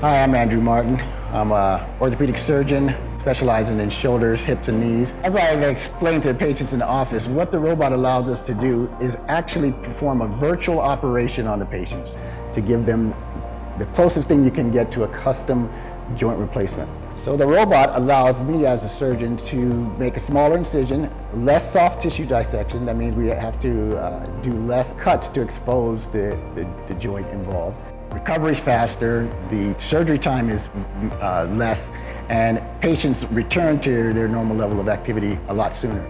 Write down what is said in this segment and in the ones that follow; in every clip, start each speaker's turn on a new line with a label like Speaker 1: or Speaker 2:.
Speaker 1: Hi, I'm Andrew Martin. I'm an orthopedic surgeon specializing in shoulders, hips, and knees. As I've explained to patients in the office, what the robot allows us to do is actually perform a virtual operation on the patients to give them the closest thing you can get to a custom joint replacement. So the robot allows me as a surgeon to make a smaller incision, less soft tissue dissection. That means we have to do less cuts to expose the joint involved. Recovery is faster, the surgery time is less, and patients return to their normal level of activity a lot sooner.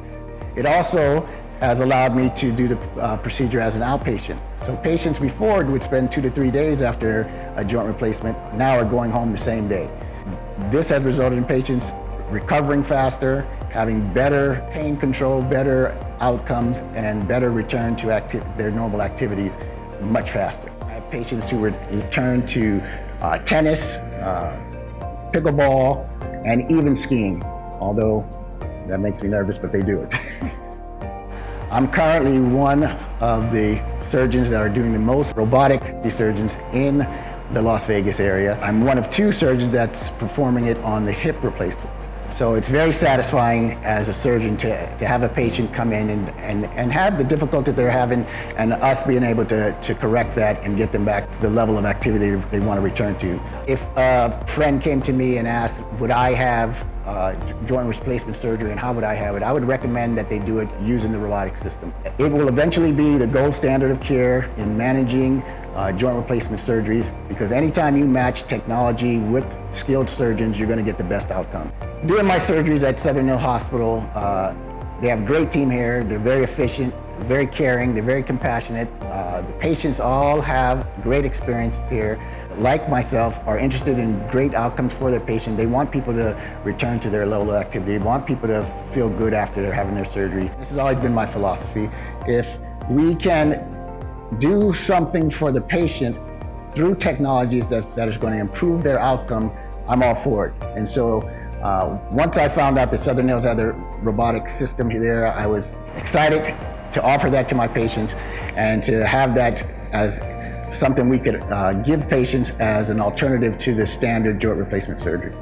Speaker 1: It also has allowed me to do the procedure as an outpatient. So patients before would spend 2 to 3 days after a joint replacement, now are going home the same day. This has resulted in patients recovering faster, having better pain control, better outcomes, and better return to their normal activities much faster. I have patients who return to tennis, pickleball, and even skiing, although that makes me nervous, but they do it. I'm currently one of the surgeons that are doing the most robotic surgeons in the Las Vegas area. I'm one of 2 surgeons that's performing it on the hip replacement. So it's very satisfying as a surgeon to have a patient come in and have the difficulty they're having, and us being able to correct that and get them back to the level of activity they want to return to. If a friend came to me and asked, would I have joint replacement surgery and how would I have it, I would recommend that they do it using the robotic system. It will eventually be the gold standard of care in managing joint replacement surgeries, because anytime you match technology with skilled surgeons, you're going to get the best outcome. Doing my surgeries at Southern Hill Hospital, they have a great team here. They're very efficient, very caring, they're very compassionate. The patients all have great experience here. Like myself, are interested in great outcomes for their patient. They want people to return to their level of activity. They want people to feel good after they're having their surgery. This has always been my philosophy. If we can do something for the patient through technologies that is going to improve their outcome, I'm all for it. And so once I found out that Southern Hills had a robotic system there, I was excited to offer that to my patients and to have that as something we could give patients as an alternative to the standard joint replacement surgery.